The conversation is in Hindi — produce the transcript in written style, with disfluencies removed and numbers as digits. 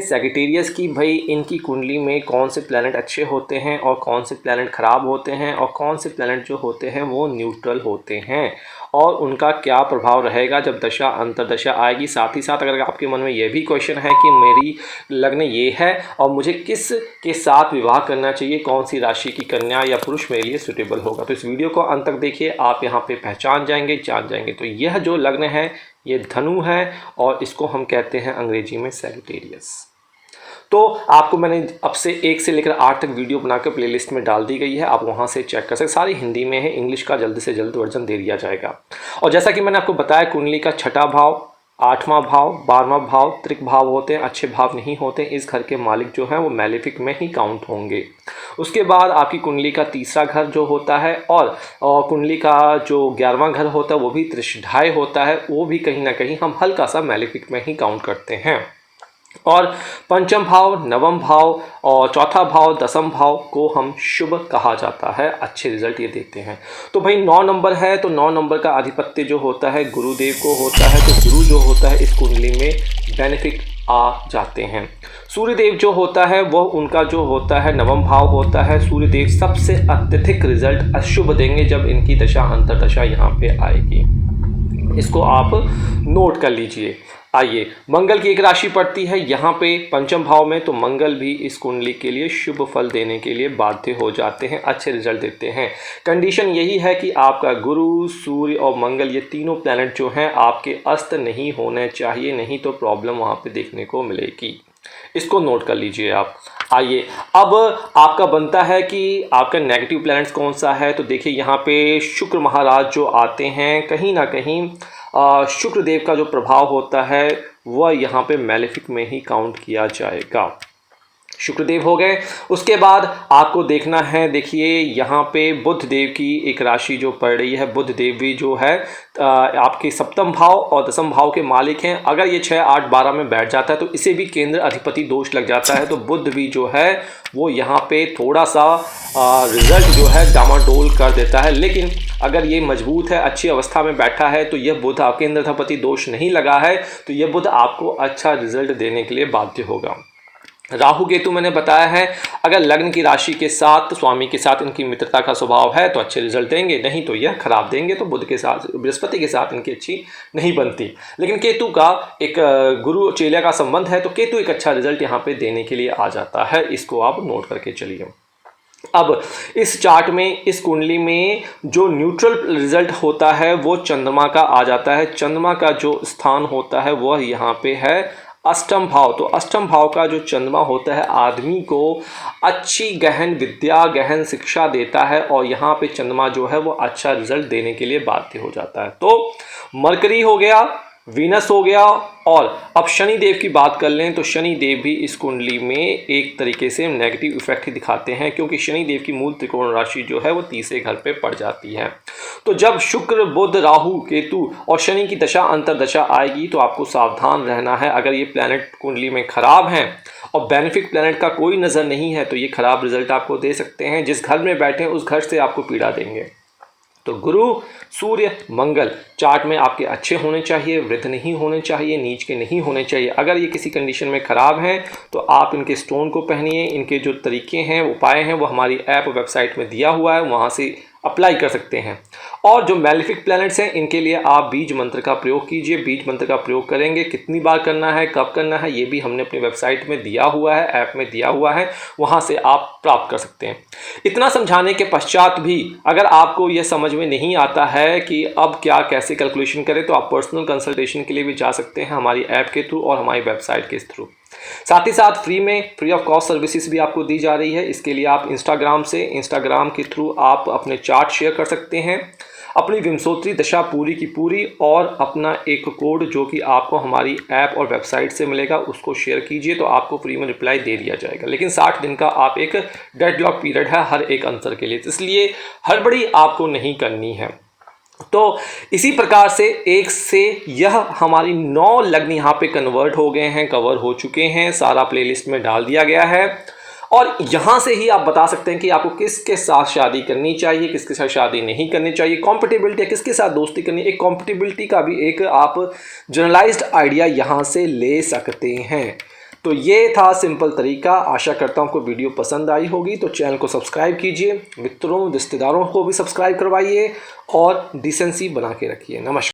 सैगिटेरियस की भाई इनकी कुंडली में कौन से प्लैनेट अच्छे होते हैं और कौन से प्लैनेट ख़राब होते हैं और कौन से प्लैनेट जो होते हैं वो न्यूट्रल होते हैं और उनका क्या प्रभाव रहेगा जब दशा अंतर्दशा आएगी। साथ ही साथ अगर आपके मन में ये भी क्वेश्चन है कि मेरी लग्न ये है और मुझे किस के साथ विवाह करना चाहिए, कौन सी राशि की कन्या या पुरुष मेरे लिए सूटेबल होगा, तो इस वीडियो को अंत तक देखिए, आप यहाँ पे पहचान जाएंगे, जान जाएंगे। तो यह जो लग्न है ये धनु है और इसको हम कहते हैं अंग्रेजी में सैगिटेरियस। तो आपको मैंने अब से 1 से लेकर 8 तक वीडियो बनाकर प्लेलिस्ट में डाल दी गई है, आप वहाँ से चेक कर सकते। सारी हिंदी में है, इंग्लिश का जल्द से जल्द वर्जन दे दिया जाएगा। और जैसा कि मैंने आपको बताया, कुंडली का 6ठा भाव, 8वां भाव, 12वां भाव त्रिक भाव होते हैं, अच्छे भाव नहीं होते। इस घर के मालिक जो हैं वो मैलेफिक में ही काउंट होंगे। उसके बाद आपकी कुंडली का 3रा घर जो होता है और कुंडली का जो 11वां घर होता है वो भी त्रिशढाय होता है, वो भी कहीं ना कहीं हम हल्का सा मैलेफिक में ही काउंट करते हैं। और 5म भाव, 9वां भाव और 4था भाव, 10वां भाव को हम शुभ कहा जाता है, अच्छे रिजल्ट ये देते हैं। तो भाई 9 नंबर है, तो 9 नंबर का आधिपत्य जो होता है गुरुदेव को होता है, तो गुरु जो होता है इस कुंडली में बेनिफिक आ जाते हैं। सूर्यदेव जो होता है वो उनका जो होता है 9वां भाव होता है। सूर्यदेव सबसे अत्यधिक रिजल्ट अशुभ देंगे जब इनकी दशा अंतर्दशा यहाँ पे आएगी, इसको आप नोट कर लीजिए। आइए, मंगल की एक राशि पड़ती है यहाँ पे 5म भाव में, तो मंगल भी इस कुंडली के लिए शुभ फल देने के लिए बाध्य हो जाते हैं, अच्छे रिजल्ट देते हैं। कंडीशन यही है कि आपका गुरु, सूर्य और मंगल ये तीनों प्लैनेट जो हैं आपके अस्त नहीं होने चाहिए, नहीं तो प्रॉब्लम वहाँ पे देखने को मिलेगी, इसको नोट कर लीजिए आप। आइए, अब आपका बनता है कि आपका नेगेटिव प्लैनेट्स कौन सा है। तो देखिए यहाँ पे शुक्र महाराज जो आते हैं, कहीं ना कहीं शुक्र देव का जो प्रभाव होता है वह यहाँ पे मैलेफिक में ही काउंट किया जाएगा। शुक्रदेव हो गए। उसके बाद आपको देखना है, देखिए यहाँ पे बुध देव की एक राशि जो पड़ रही है, बुध देव भी जो है आपके 7म भाव और 10म भाव के मालिक हैं। अगर ये 6, 8, 12 में बैठ जाता है तो इसे भी केंद्र अधिपति दोष लग जाता है, तो बुध भी जो है वो यहाँ पे थोड़ा सा रिजल्ट जो है डामाडोल कर देता है। लेकिन अगर ये मजबूत है, अच्छी अवस्था में बैठा है, तो यह बुध आपके केंद्र अधिपति दोष नहीं लगा है, तो यह बुध आपको अच्छा रिजल्ट देने के लिए बाध्य होगा। राहु केतु मैंने बताया है, अगर लग्न की राशि के साथ, स्वामी के साथ इनकी मित्रता का स्वभाव है तो अच्छे रिजल्ट देंगे, नहीं तो यह खराब देंगे। तो बुध के साथ, बृहस्पति के साथ इनकी अच्छी नहीं बनती। लेकिन केतु का एक गुरु चेल्या का संबंध है, तो केतु एक अच्छा रिजल्ट यहाँ पे देने के लिए आ जाता है, इसको आप नोट करके चलिए। अब इस चार्ट में, इस कुंडली में जो न्यूट्रल रिजल्ट होता है वो चंद्रमा का आ जाता है। चंद्रमा का जो स्थान होता है वह यहाँ पे है 8म भाव। तो 8म भाव का जो चंद्रमा होता है आदमी को अच्छी गहन विद्या, गहन शिक्षा देता है, और यहाँ पे चंद्रमा जो है वो अच्छा रिजल्ट देने के लिए बाध्य हो जाता है। तो मरकरी हो गया, वीनस हो गया, और अब शनि देव की बात कर लें तो शनि देव भी इस कुंडली में एक तरीके से नेगेटिव इफेक्ट ही दिखाते हैं, क्योंकि शनि देव की मूल त्रिकोण राशि जो है वो 3रे घर पे पड़ जाती है। तो जब शुक्र, बुध, राहु, केतु और शनि की दशा अंतर्दशा आएगी तो आपको सावधान रहना है। अगर ये प्लैनेट कुंडली में खराब हैं और बेनिफिक प्लैनेट का कोई नज़र नहीं है तो ये खराब रिजल्ट आपको दे सकते हैं। जिस घर में बैठे उस घर से आपको पीड़ा देंगे। तो गुरु, सूर्य, मंगल चार्ट में आपके अच्छे होने चाहिए, वृद्ध नहीं होने चाहिए, नीच के नहीं होने चाहिए। अगर ये किसी कंडीशन में ख़राब हैं तो आप इनके स्टोन को पहनिए। इनके जो तरीके हैं, उपाय हैं, वो हमारी ऐप वेबसाइट में दिया हुआ है, वहाँ से अप्लाई कर सकते हैं। और जो मैलेफिक प्लैनेट्स हैं इनके लिए आप बीज मंत्र का प्रयोग कीजिए। बीज मंत्र का प्रयोग करेंगे, कितनी बार करना है, कब करना है, ये भी हमने अपनी वेबसाइट में दिया हुआ है, ऐप में दिया हुआ है, वहाँ से आप प्राप्त कर सकते हैं। इतना समझाने के पश्चात भी अगर आपको यह समझ में नहीं आता है कि अब क्या कैसे कैलकुलेशन करें, तो आप पर्सनल कंसल्टेशन के लिए भी जा सकते हैं हमारी ऐप के थ्रू और हमारी वेबसाइट के थ्रू। साथ ही साथ फ्री ऑफ कॉस्ट सर्विसेज भी आपको दी जा रही है। इसके लिए आप इंस्टाग्राम के थ्रू आप अपने चार्ट शेयर कर सकते हैं, अपनी विंशोत्तरी दशा पूरी की पूरी, और अपना एक कोड जो कि आपको हमारी ऐप और वेबसाइट से मिलेगा उसको शेयर कीजिए, तो आपको फ्री में रिप्लाई दे दिया जाएगा। लेकिन 60 दिन का आप एक डेडलॉक पीरियड है हर एक आंसर के लिए, इसलिए हड़बड़ी आपको नहीं करनी है। तो इसी प्रकार से एक से यह हमारी 9 लग्न यहाँ पे कन्वर्ट हो गए हैं, कवर हो चुके हैं, सारा प्लेलिस्ट में डाल दिया गया है। और यहाँ से ही आप बता सकते हैं कि आपको किसके साथ शादी करनी चाहिए, किसके साथ शादी नहीं करनी चाहिए, कॉम्पिटिबिलिटी, किसके साथ दोस्ती करनी है। एक कॉम्पिटिबिलिटी का भी एक आप जनरलाइज्ड आइडिया यहाँ से ले सकते हैं। तो ये था सिंपल तरीका। आशा करता हूँ आपको वीडियो पसंद आई होगी। तो चैनल को सब्सक्राइब कीजिए, मित्रों रिश्तेदारों को भी सब्सक्राइब करवाइए और डिसेंसी बना के रखिए। नमस्कार।